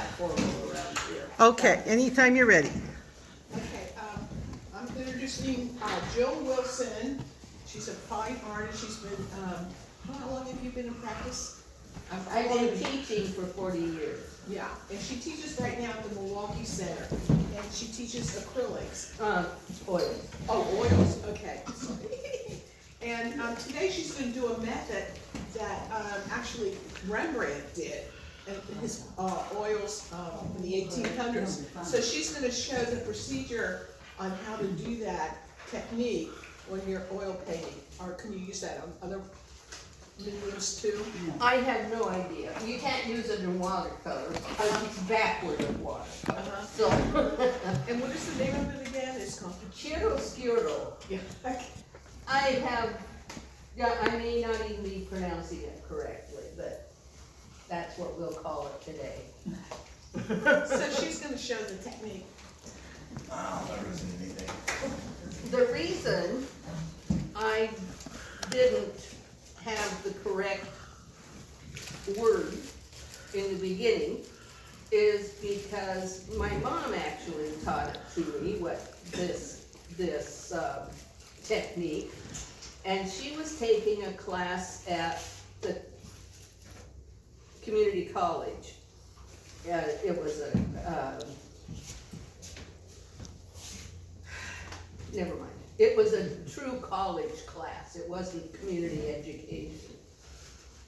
that formal around here. Okay, anytime you're ready. Okay, I'm introducing Jill Wilson. She's a fine artist. She's been, how long have you been in practice? I've been teaching for 40 years. Yeah, and she teaches right now at the Milwaukee Center, and she teaches acrylics. Oil. Oh, oils, okay, sorry. And today she's gonna do a method that actually Rembrandt did, and his oils in the 1800s. So she's gonna show the procedure on how to do that technique when you're oil painting. Or can you use that on other mediums too? I have no idea. You can't use it in watercolor because it's backward in water. Uh-huh. So, And what is the name of it again? It's called. Chaiscurro. Yeah. I have, yeah, I may not even be pronouncing it correctly, but that's what we'll call it today. So she's gonna show the technique. Oh, there isn't anything. The reason I didn't have the correct word in the beginning is because my mom actually taught it to me, what this technique, and she was taking a class at the community college. It was a, never mind. It was a true college class. It wasn't community education,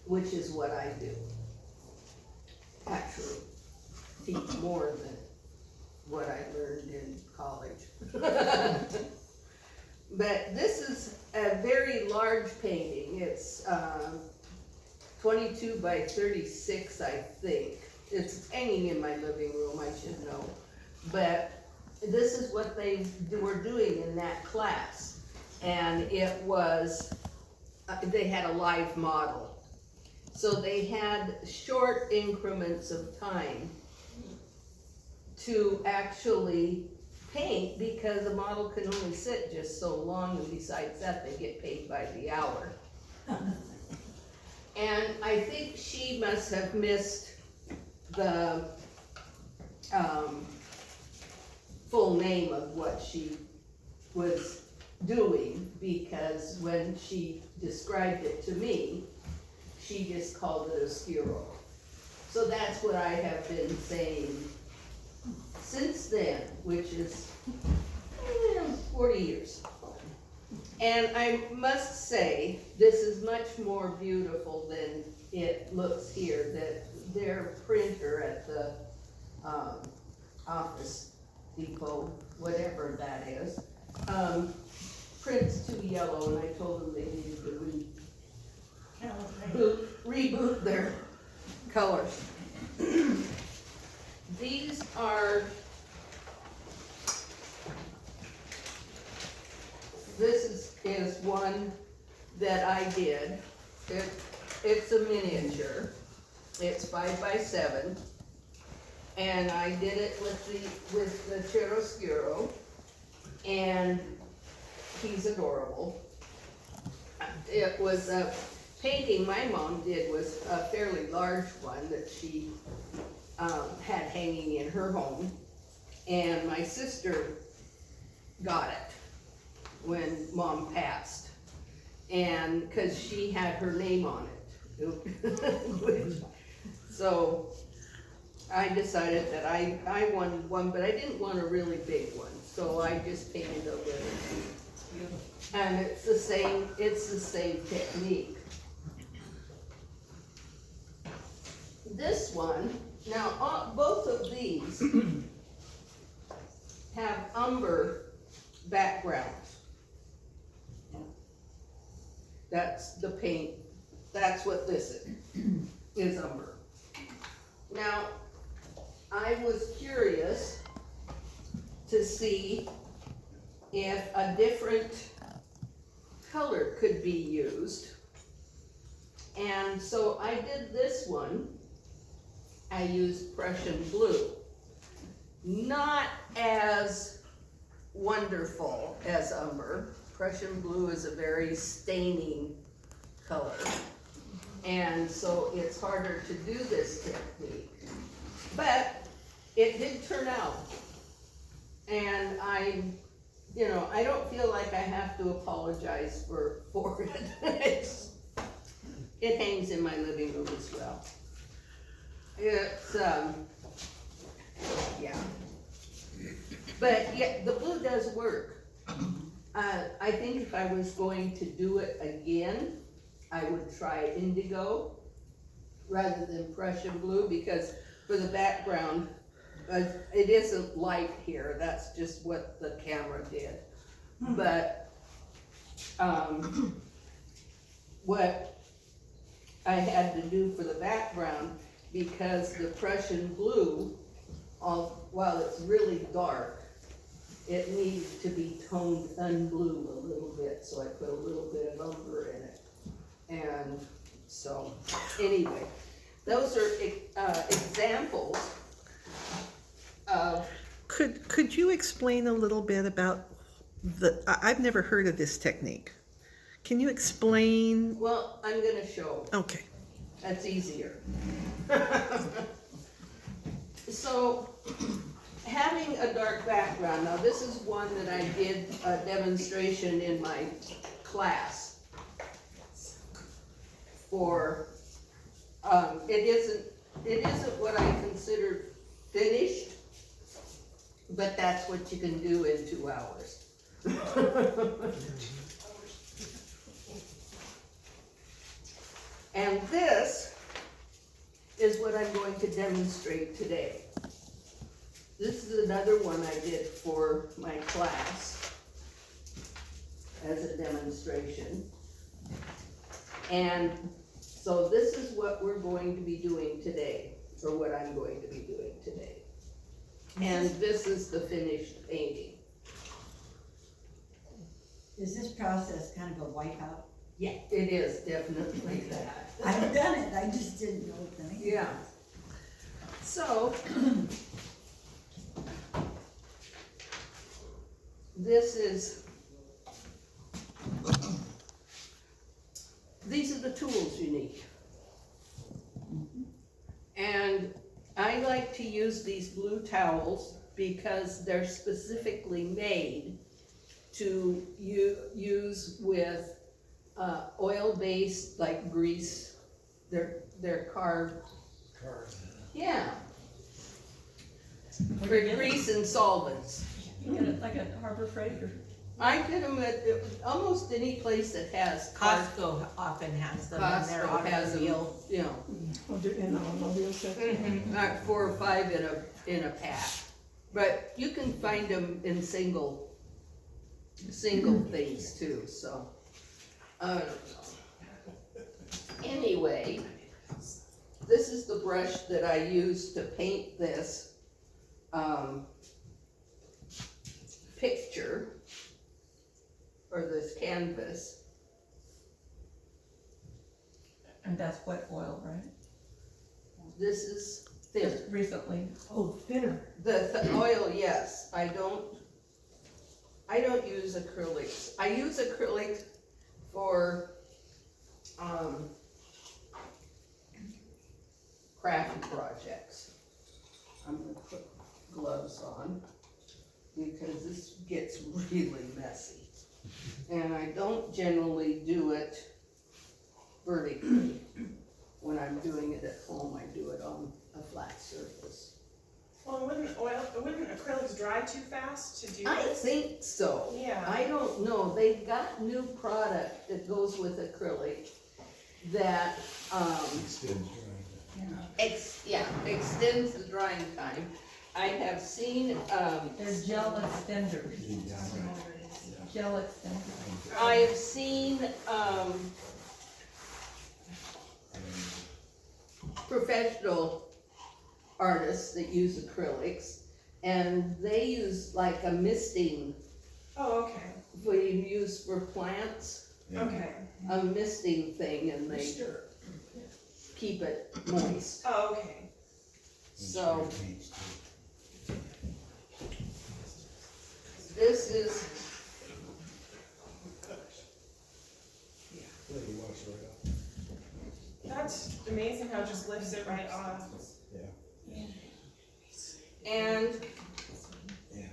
which is what I do. Actually, teach more than what I learned in college. But this is a very large painting. It's 22 by 36, I think. It's hanging in my living room, I should know. But this is what they were doing in that class. And it was, they had a live model. So they had short increments of time to actually paint because a model can only sit just so long, and besides that, they get paid by the hour. And I think she must have missed the full name of what she was doing, because when she described it to me, she just called it a Chaiscurro. So that's what I have been saying since then, which is 40 years. And I must say, this is much more beautiful than it looks here. That their printer at the Office Depot, whatever that is, prints too yellow, and I told them they needed to reboot their colors. These are, this is one that I did. It's a miniature. It's 5 by 7, and I did it with the Chaiscurro, and he's adorable. It was a painting my mom did, was a fairly large one that she had hanging in her home, and my sister got it when Mom passed, and because she had her name on it. So I decided that I wanted one, but I didn't want a really big one, so I just painted a little. And it's the same technique. This one, now both of these have umber backgrounds. That's the paint, that's what this is umber. Now, I was curious to see if a different color could be used. And so I did this one. I used Prussian blue. Not as wonderful as umber. Prussian blue is a very staining color. And so it's harder to do this technique. But it did turn out. And I don't feel like I have to apologize for it. It hangs in my living room as well. It's, yeah. But yeah, the blue does work. I think if I was going to do it again, I would try indigo rather than Prussian blue, because for the background, it isn't light here, that's just what the camera did. But, what I had to do for the background, because the Prussian blue, while it's really dark, it needs to be toned unblue a little bit, so I put a little bit of umber in it. And so, anyway, those are examples of. Could you explain a little bit about I've never heard of this technique. Can you explain? Well, I'm gonna show. Okay. That's easier. So, having a dark background, now this is one that I did a demonstration in my class for, it isn't what I consider finished, but that's what you can do in 2 hours. And this is what I'm going to demonstrate today. This is another one I did for my class as a demonstration. And so this is what we're going to be doing today, or what I'm going to be doing today. And this is the finished painting. Is this process kind of a wipeout? Yeah, it is definitely that. I've done it, I just didn't know the name. Yeah. So, these are the tools you need. And I like to use these blue towels because they're specifically made to use with oil-based, like grease. They're carved. Yeah. For grease and solvents. You get it like at Harbor Freight or? I get them at almost any place that has carved. Costco often has them in their Costco has them, automobile. you know, In the automobile section? not 4 or 5 in a pack. But you can find them in single things too, so. I don't know. Anyway, this is the brush that I used to paint this, picture, or this canvas. And that's wet oil, right? This is thin. Just recently. Oh, thinner. The oil, yes, I don't use acrylics. I use acrylic for, craft projects. I'm gonna put gloves on because this gets really messy. And I don't generally do it vertically. When I'm doing it at home, I do it on a flat surface. Well, wouldn't acrylics dry too fast to do I this? think so. Yeah. I don't know, they've got new product that goes with acrylic that, extends the drying time. I have seen, They're gel extenders. Gel extenders. I have seen, professional artists that use acrylics, and they use like a misting, Oh, okay, what you use for plants, okay. a misting thing, and they keep it moist. Oh, okay. So, this is, That's amazing how it just lifts it right off. And Yeah.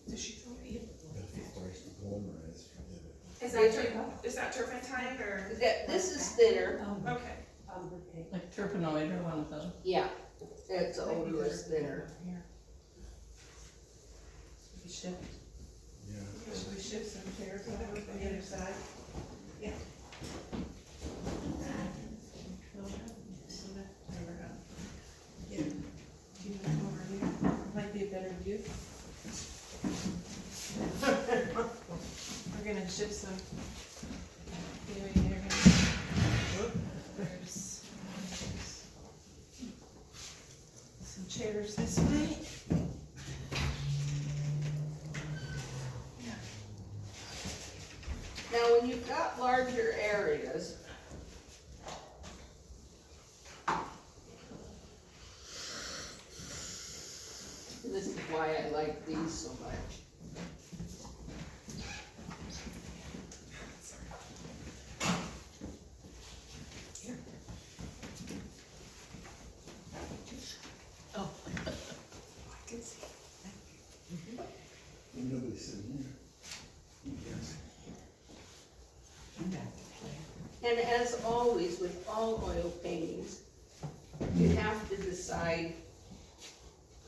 Does she tell me? If it starts to polymerize, forget it. Is that turpentine or? this is thinner, Okay. Like terpenoid or one of those. yeah, it's odorless thinner. Yeah. Should we shift some chairs over to the other side? Yeah. Yeah. Do you want over here? Might be a better view. We're gonna shift some. There's some chairs this way. Now, when you've got larger areas, this is why I like these so much. Oh. I can see. Nobody's sitting here. Yes. And as always, with all oil paintings, you have to decide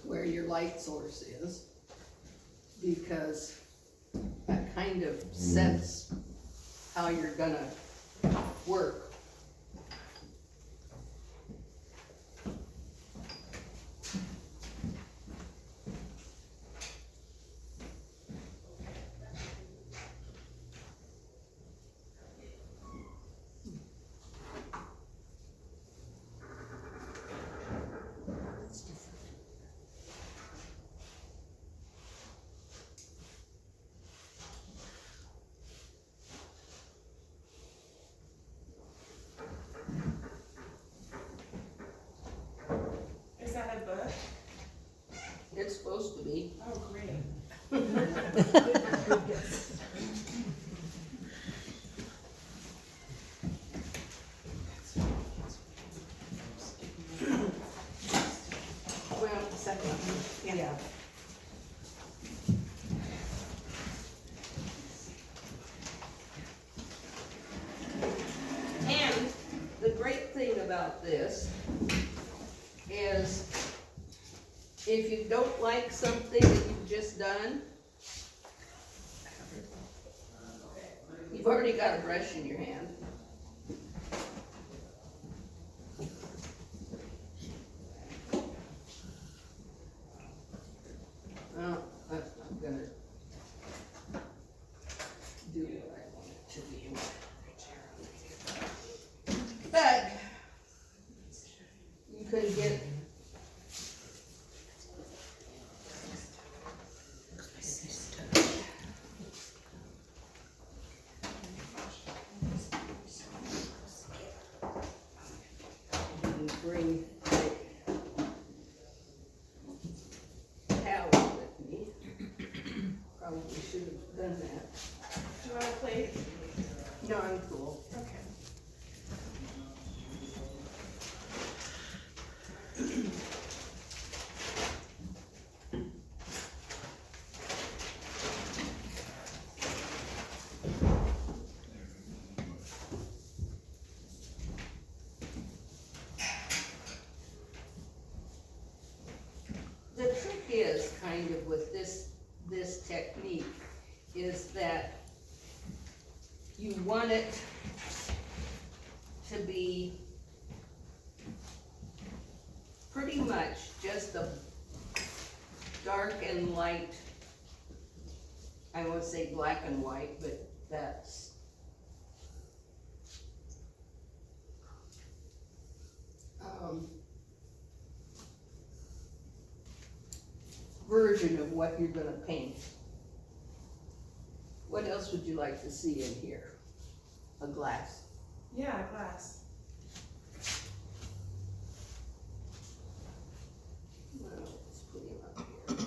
where your light source is, because that kind of sets how you're gonna work. Is that a book? It's supposed to be. Oh, great. Well, Second. Yeah. and the great thing about this is if you don't like something that you've just done, you've already got a brush in your hand. Well, that's not gonna do what I want it to be. But you could get and bring a towel with me. Probably should have done that. Do you want a plate? No, I'm cool. Okay. The trick is kind of with this technique is that you want it to be pretty much just a dark and light, I won't say black and white, but that's version of what you're gonna paint. What else would you like to see in here? A glass. Yeah, glass. Well, let's put him up here.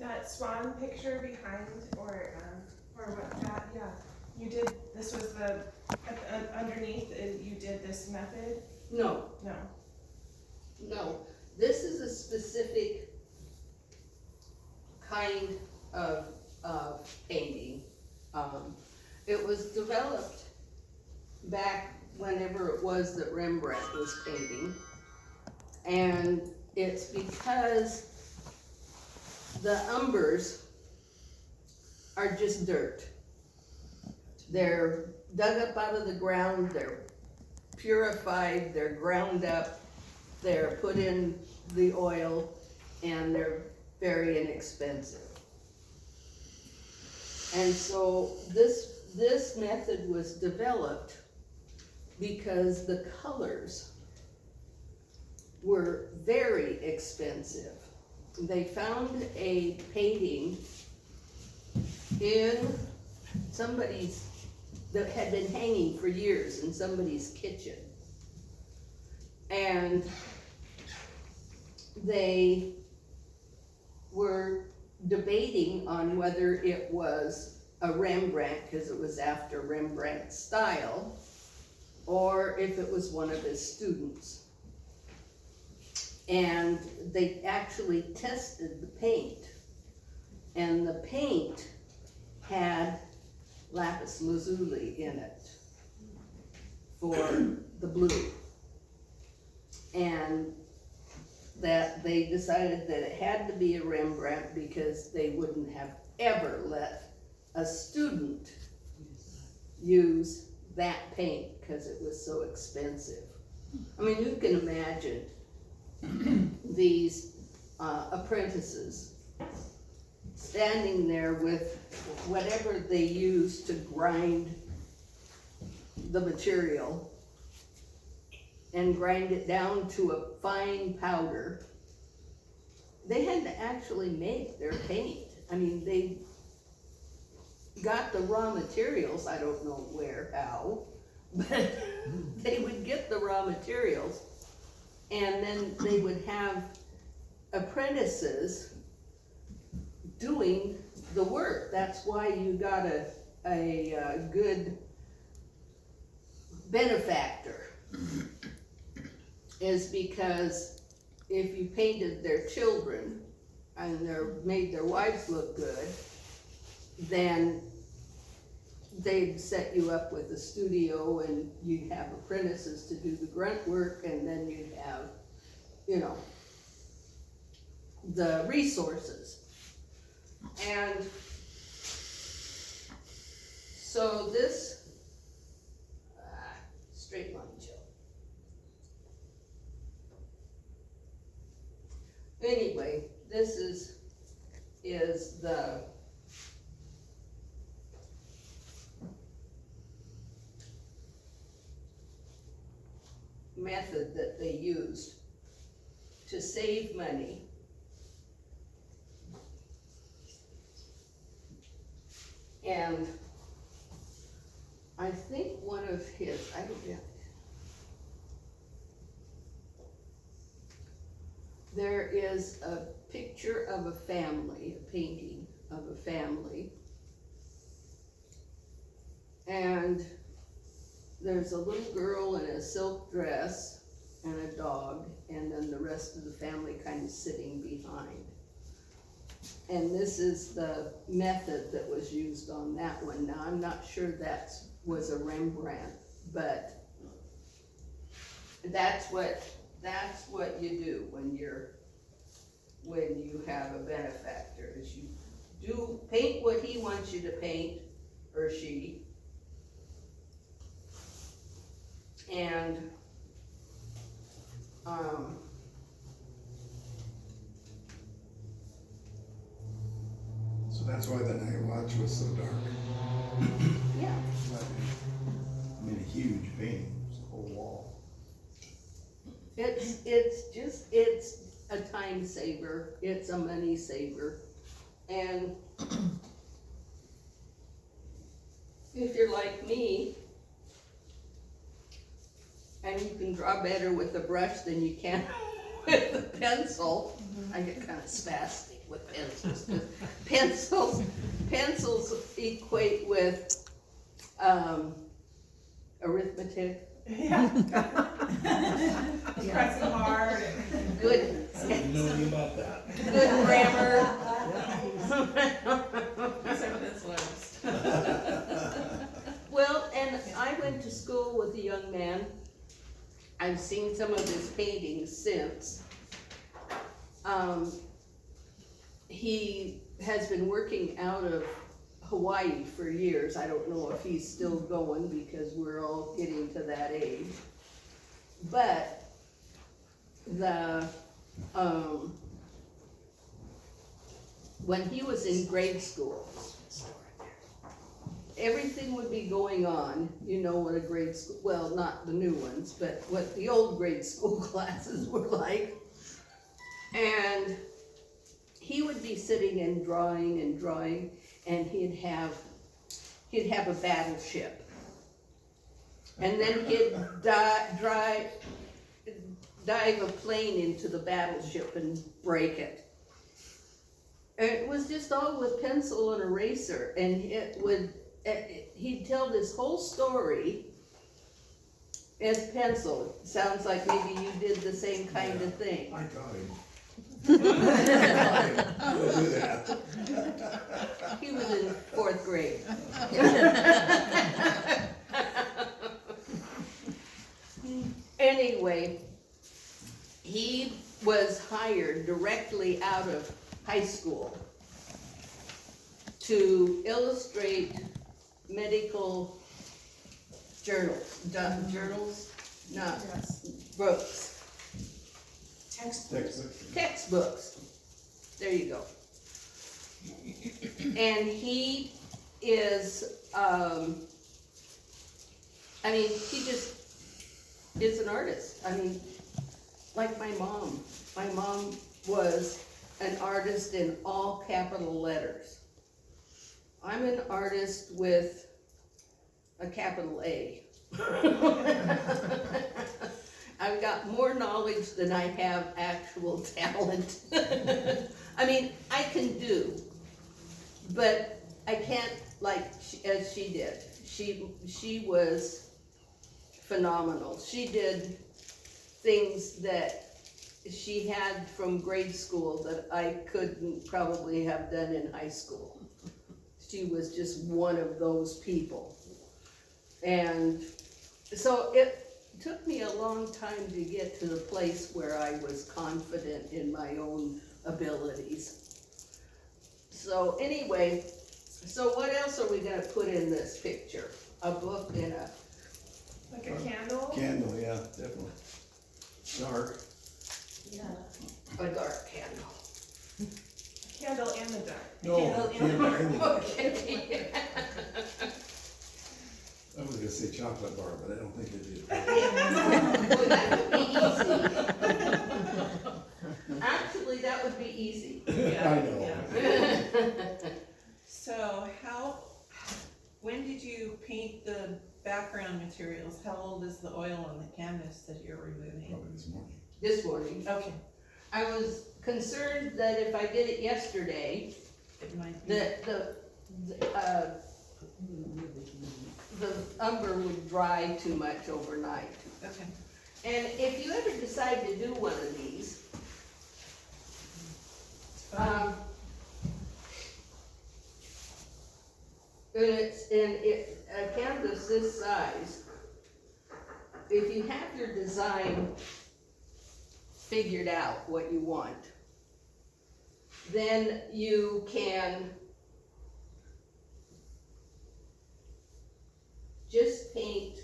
That swan picture behind, or what, that, yeah, you did, this was underneath, you did this method? No, No. no, this is a specific kind of painting. It was developed back whenever it was that Rembrandt was painting. And it's because the umbers are just dirt. They're dug up out of the ground, they're purified, they're ground up, they're put in the oil, and they're very inexpensive. And so this method was developed because the colors were very expensive. They found a painting in somebody's, that had been hanging for years in somebody's kitchen. And they were debating on whether it was a Rembrandt, because it was after Rembrandt's style, or if it was one of his students. And they actually tested the paint, and the paint had lapis lazuli in it for the blue. And that they decided that it had to be a Rembrandt because they wouldn't have ever let a student use that paint because it was so expensive. I mean, you can imagine these apprentices standing there with whatever they used to grind the material and grind it down to a fine powder. They had to actually make their paint. I mean, they got the raw materials, I don't know where, how, but they would get the raw materials, and then they would have apprentices doing the work. That's why you got a good benefactor, is because if you painted their children and made their wives look good, then they'd set you up with a studio and you'd have apprentices to do the grunt work, and then you'd have, you know, the resources. And so this, straight line, Joe. Anyway, this is the method that they used to save money. And I think one of his, I don't know, there is a picture of a family, a painting of a family. And there's a little girl in a silk dress and a dog, and then the rest of the family kind of sitting behind. And this is the method that was used on that one. Now, I'm not sure that was a Rembrandt, but that's what you do when you have a benefactor, is you do paint what he wants you to paint, or she. And So that's why the night watch was so dark. yeah. I mean, a huge painting, it was a whole wall. It's a time saver, it's a money saver, and if you're like me, and you can draw better with a brush than you can with a pencil, I get kind of spastic with pencils, 'cause pencils equate with, arithmetic, Yeah. Pressing hard and. good, Didn't know anything about that. good grammar. Except for this last. Well, and I went to school with a young man. I've seen some of his paintings since. He has been working out of Hawaii for years. I don't know if he's still going because we're all getting to that age. But when he was in grade school, everything would be going on, you know what a grade school, well, not the new ones, but what the old grade school classes were like. And he would be sitting and drawing, and he'd have a battleship. And then he'd dive a plane into the battleship and break it. And it was just all with pencil and eraser, and he'd tell this whole story as pencil. Sounds like maybe you did the same kind of thing. I taught him. I would do that. He was in 4th grade. Anyway, he was hired directly out of high school to illustrate medical journals, not books, textbooks. There you go. And he is, he just is an artist. Like my mom. My mom was an artist in all capital letters. I'm an artist with a capital A. I've got more knowledge than I have actual talent. I can do, but I can't as she did. She was phenomenal. She did things that she had from grade school that I couldn't probably have done in high school. She was just one of those people. And so it took me a long time to get to the place where I was confident in my own abilities. So anyway, so what else are we gonna put in this picture? A book and Like a candle? Candle, yeah, definitely. Dark. Yeah. a dark candle. Candle in the dark. No, candle in the- Okay. I was gonna say chocolate bar, but I don't think it is. Well, that would be easy. Actually, that would be easy. I know. So when did you paint the background materials? How old is the oil on the canvas that you're removing? Probably this morning. This morning. Okay, I was concerned that if I did it yesterday, it might be. the umber would dry too much overnight. Okay. And if you ever decide to do one of these, and it's a canvas this size, if you have your design figured out what you want, then you can just paint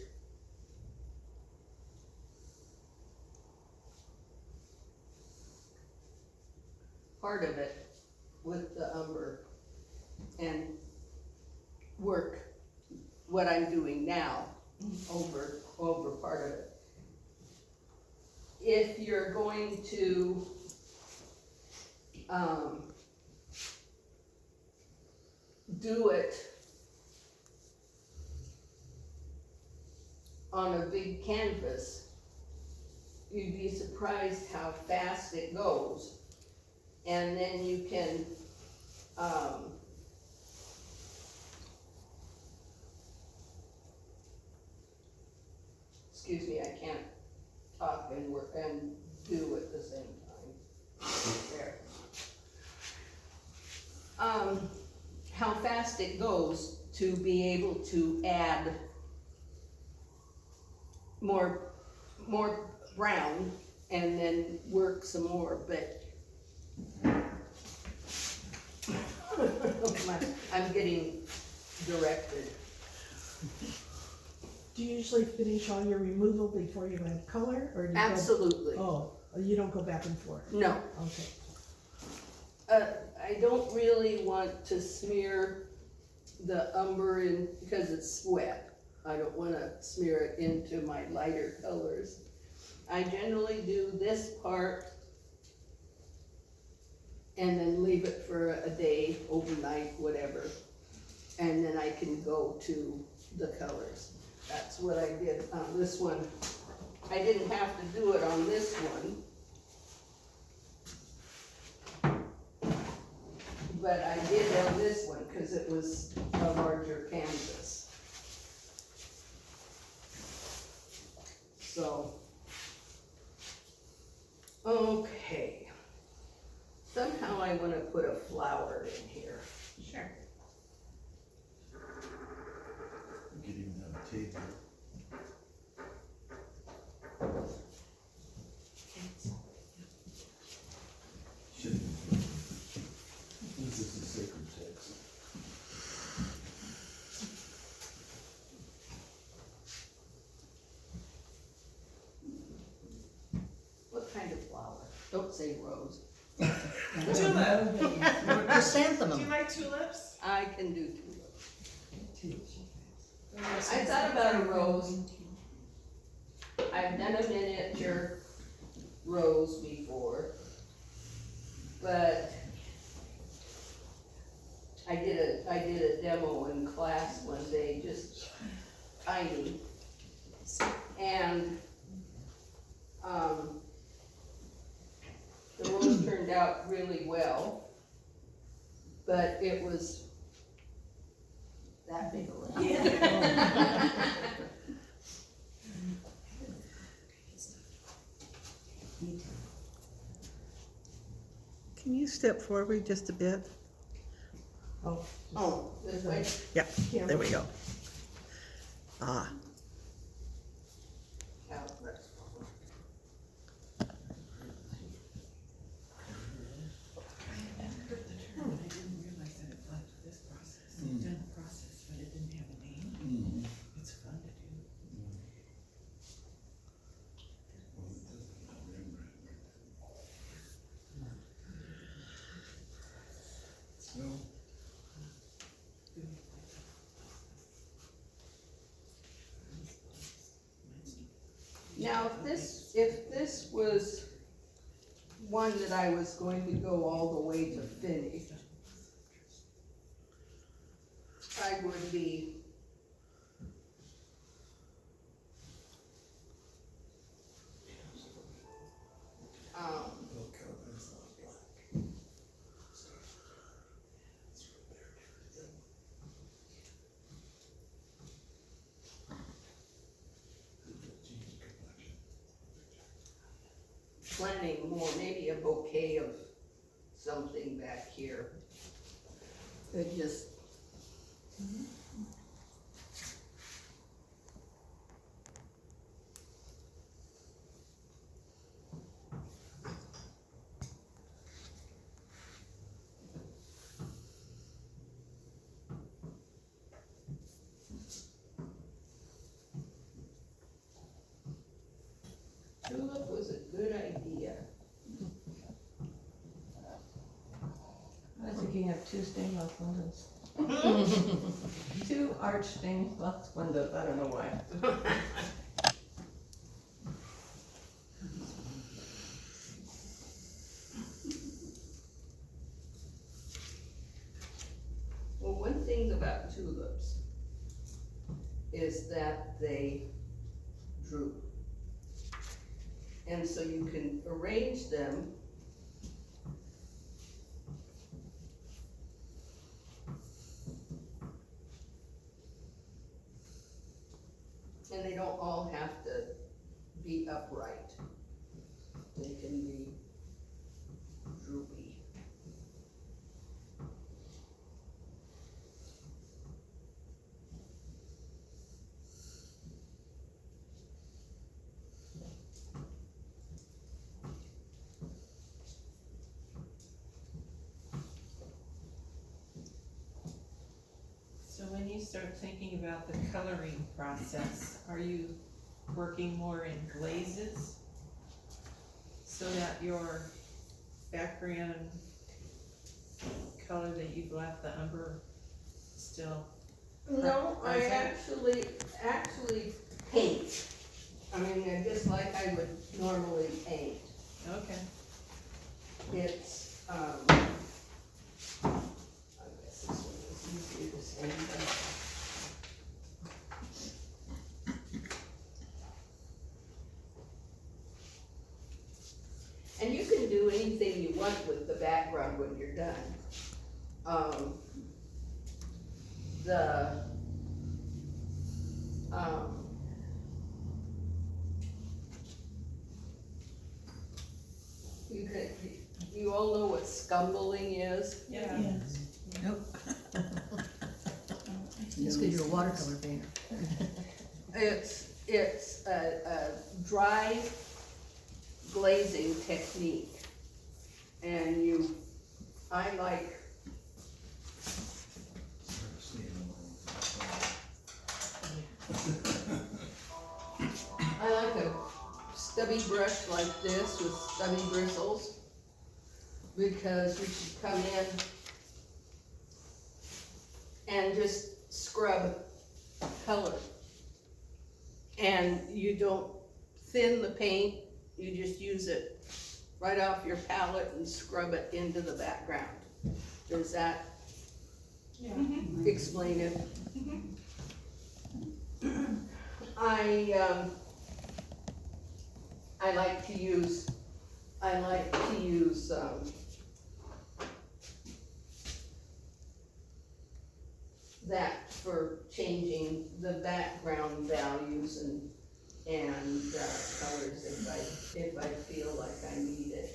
part of it with the umber and work what I'm doing now over part of it. If you're going to do it on a big canvas, you'd be surprised how fast it goes. And then you can, excuse me, I can't talk and work and do at the same time. There. How fast it goes to be able to add more brown and then work some more, but I'm getting directed. Do you usually finish all your removal before you add color, or do you go? Absolutely. Oh, you don't go back and forth? No, Okay. I don't really want to smear the umber in, because it's wet. I don't wanna smear it into my lighter colors. I generally do this part and then leave it for a day, overnight, whatever. And then I can go to the colors. That's what I did on this one. I didn't have to do it on this one. But I did on this one, cause it was a larger canvas. So, okay. Somehow I wanna put a flower in here. Sure. You could even have a table. Shouldn't be. This is a sacred text. What kind of flower? Don't say rose. Tulip. Do Chrysanthemum. you like tulips? I can do tulips. I thought about a rose. I've done a miniature rose before, but I did a demo in class one day, just tiny. And, the rose turned out really well, but it was that big around. Can you step forward just a bit? Oh. Oh, this way? Yeah, there we go. Ah, Yeah, that's- I didn't realize that it led to this process. I've done a process, but it didn't have a name. It's fun to do. Well, it doesn't have Rembrandt. No. Now, if this was one that I was going to go all the way to finish, I would be They'll cut it, it's not black. It's right there. Jean's complexion. planning more, maybe a bouquet of something back here. It just. Tulip was a good idea. I was thinking of two stained glass windows. Two arch stained glass windows, I don't know why. Well, one thing about tulips is that they droop. And so you can arrange them And they don't all have to be upright. They can be droopy. So when you start thinking about the coloring process, are you working more in glazes? So that your background color that you've left, the umber, still? No, I Present? actually paint. I mean, just like I would normally paint. Okay. It's, I guess this one is easier to say, and you can do anything you want with the background when you're done. You all know what scumbling is? Yeah. Nope. It's because you're a watercolor painter. It's a dry glazing technique. And I like, a stubby brush like this with stubby bristles, because you should come in and just scrub color. And you don't thin the paint, you just use it right off your palette and scrub it into the background. Does that explain it? I like to use that for changing the background values and colors if I feel like I need it.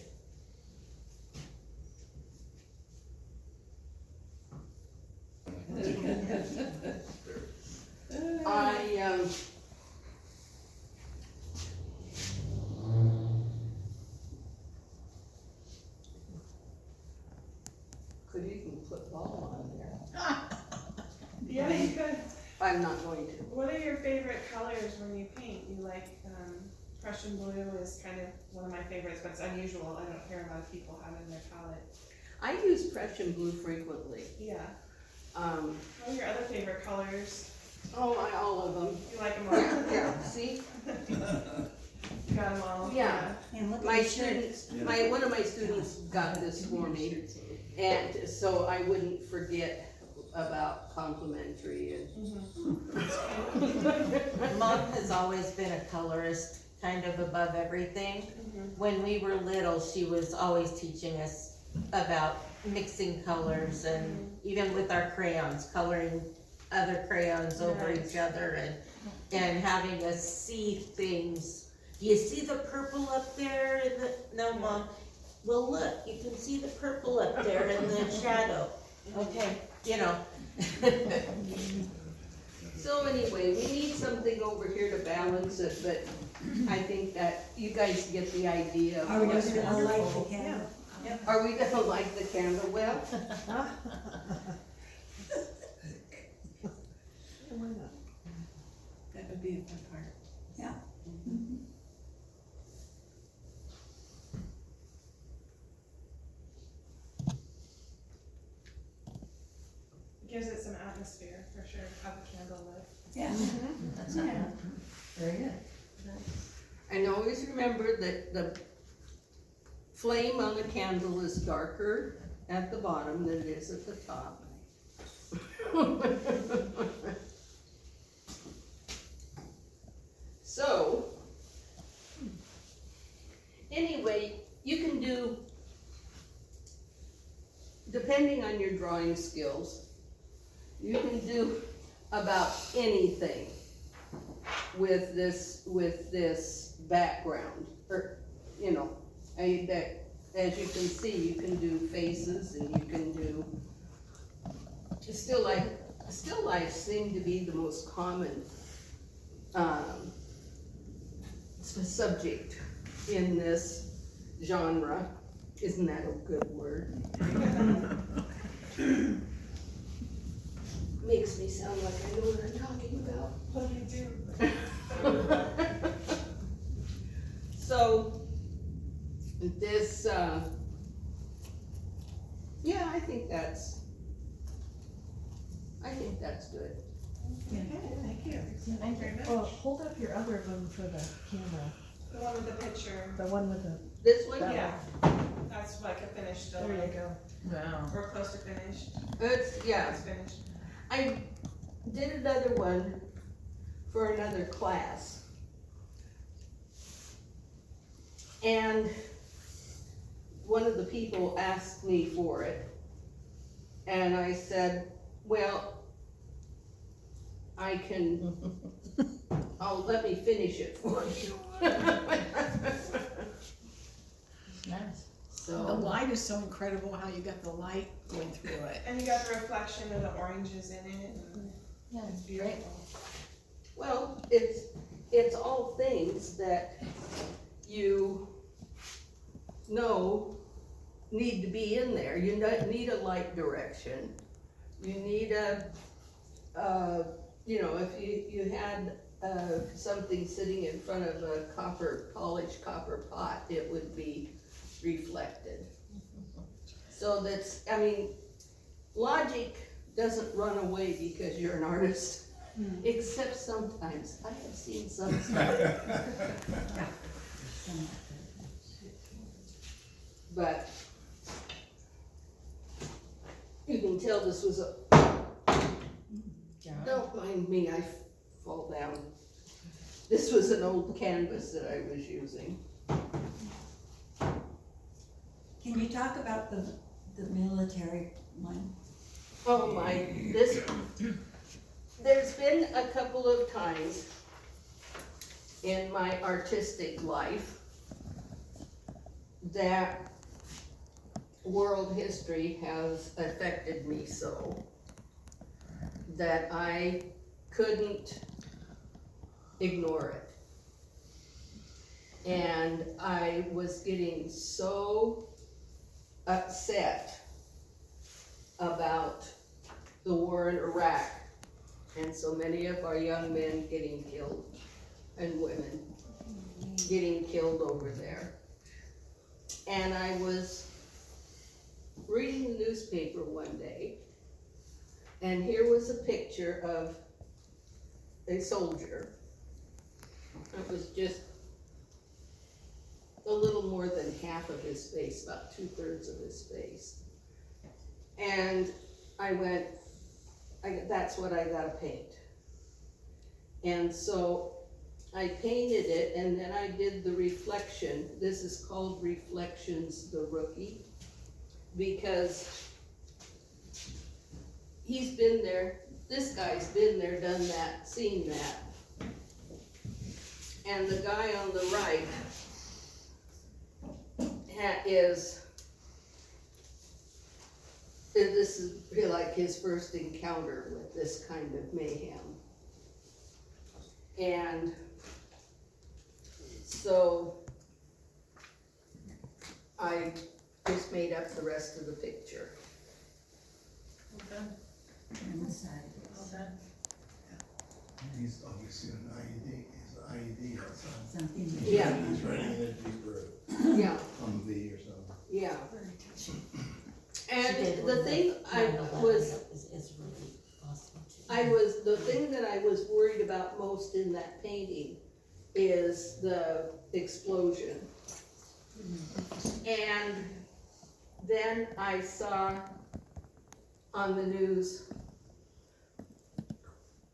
Could even put ball on there. Yeah, you could. I'm not going to. What are your favorite colors when you paint? You like, Prussian blue is kind of one of my favorites, but it's unusual. I don't hear a lot of people have in their palette. I use Prussian blue frequently. Yeah. Um, What are your other favorite colors? all of them. You like them all? Yeah, see? Got them all? Yeah. And look at My the shirts. students, one of my students got this for me, and so I wouldn't forget about complimentary and. Mom has always been a colorist, kind of above everything. When we were little, she was always teaching us about mixing colors and even with our crayons, coloring other crayons over each other and having us see things. Do you see the purple up there in the, no, Mom? Well, look, you can see the purple up there in the shadow. Okay, you know. So anyway, we need something over here to balance it, but I think that you guys get the idea. of Are we what's gonna light the wonderful. candle? Are we gonna light the candle? Well, Why not? That would be a fun part. Yeah. Gives it some atmosphere for sure. Have a candle lit. Yeah. That's not bad. Very good. and always remember that the flame on the candle is darker at the bottom than it is at the top. So, anyway, you can do, depending on your drawing skills, you can do about anything with this background, or, you know, that, as you can see, you can do faces and you can do, still life seem to be the most common, subject in this genre. Isn't that a good word? Makes me sound like I know what I'm talking about. What do you do? So, this, yeah, I think that's good. Okay, thank you. Thank you very much. Oh, hold up your other one for the camera, The one with the picture, the one with the, This one, That yeah, that's like a finished there building, you go. Wow. or close to finished, yeah, it's finished. I did another one for another class. And one of the people asked me for it. And I said, well, let me finish it for you. Nice. The So, light is so incredible how you got the light going through it. And you got the reflection of the oranges in it, and Yeah, it's great. beautiful. well, it's all things that you know need to be in there. You need a light direction. You need you know, if you had something sitting in front of a polished copper pot, it would be reflected. So that's, I mean, logic doesn't run away because you're an artist, except sometimes. I have seen some stuff. But you can tell this was don't mind me, I fall down. This was an old canvas that I was using. Can you talk about the military one? Oh my, there's been a couple of times in my artistic life that world history has affected me so that I couldn't ignore it. And I was getting so upset about the war in Iraq and so many of our young men getting killed and women getting killed over there. And I was reading the newspaper one day, and here was a picture of a soldier. It was just a little more than half of his face, about 2/3 of his face. And I went, that's what I gotta paint. And so I painted it, and then I did the reflection. This is called Reflections the Rookie, because he's been there, this guy's been there, done that, seen that. And the guy on the right this is really like his first encounter with this kind of mayhem. And so I just made up the rest of the picture. On the side. He's obviously an IED, he's an IED or something. Something. Yeah. He's writing it deeper Yeah, on V or something. yeah. Very touching. And the thing Is really awesome too. the thing that I was worried about most in that painting is the explosion. And then I saw on the news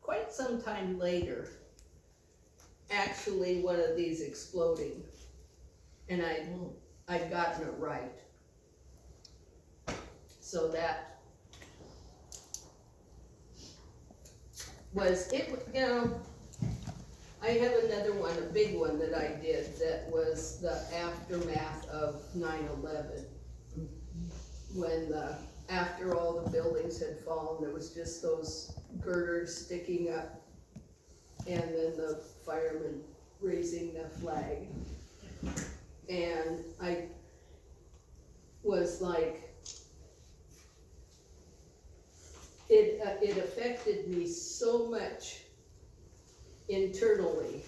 quite some time later, actually one of these exploding. And I'd gotten it right. So that was it, you know, I have another one, a big one that I did that was the aftermath of 9/11. When after all the buildings had fallen, there was just those girders sticking up, and then the firemen raising the flag. And I was like, it affected me so much internally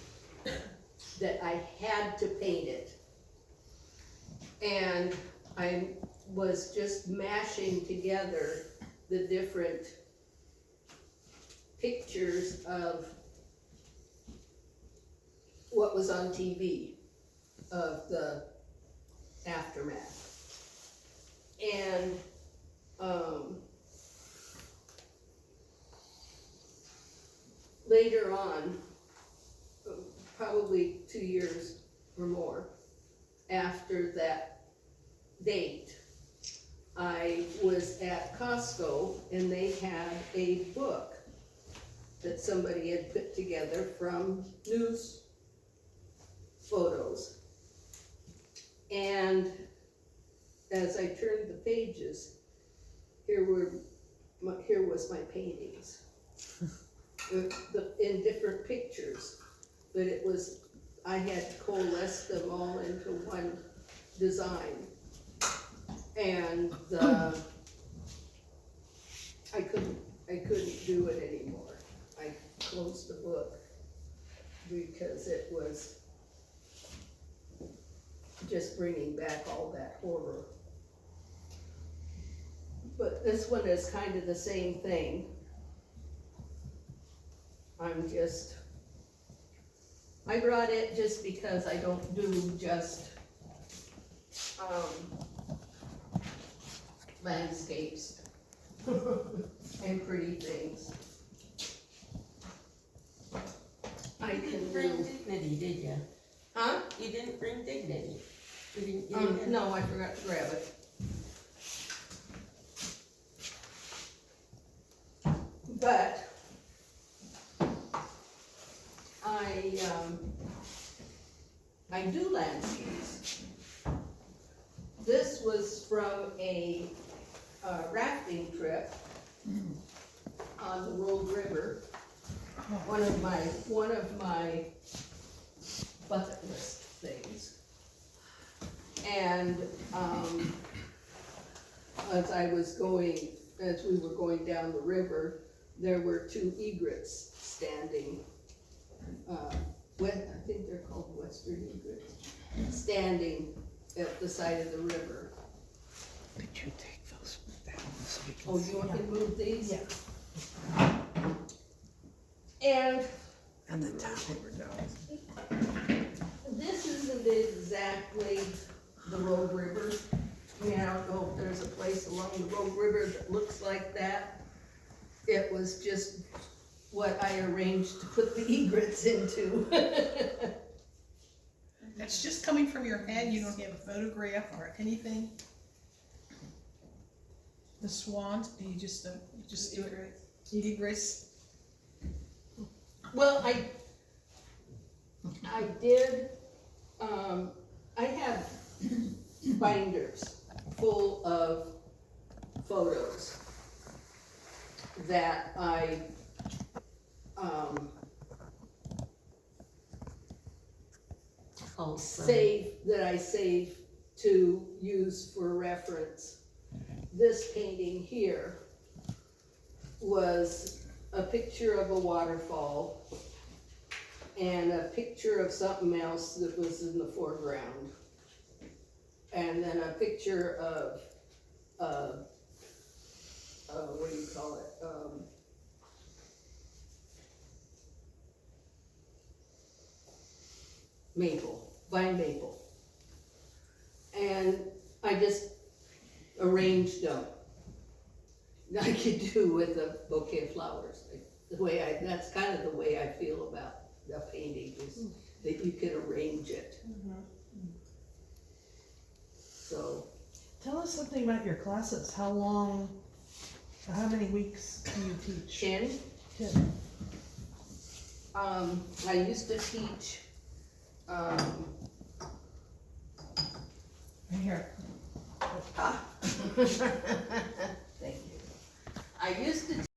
that I had to paint it. And I was just mashing together the different pictures of what was on TV of the aftermath. And later on, probably 2 years or more after that date, I was at Costco and they had a book that somebody had put together from news photos. And as I turned the pages, here was my paintings. In different pictures, but I had coalesced them all into one design. And I couldn't do it anymore. I closed the book because it was just bringing back all that horror. But this one is kind of the same thing. I brought it just because I don't do just landscapes and pretty things. I You can didn't bring do, dignity, did you? huh? You didn't bring dignity. You didn't get it in? No, I forgot to grab it. But I do landscapes. This was from a rafting trip on the Rogue River. One of my bucket list things. And as we were going down the river, there were 2 egrets standing. I think they're called western egrets, standing at the side of the river. Could you take those down so we can Oh, see? you want to move these? Yeah. And the towel down. this isn't exactly the Rogue River. I mean, I don't know if there's a place along the Rogue River that looks like that. It was just what I arranged to put the egrets into. That's just coming from your head, you don't have a photograph or anything? The swans, do you just do it? Egrets? Well, I did, I have binders full of photos that I save to use for reference. This painting here was a picture of a waterfall and a picture of something else that was in the foreground. And then a picture of, what do you call it? Vine maple. And I just arranged them. I could do with a bouquet of flowers. That's kind of the way I feel about the painting, is that you can arrange it. So, Tell us something about your classes. How many weeks do you teach? 10, 10. I used to teach, Here. Thank you. I used to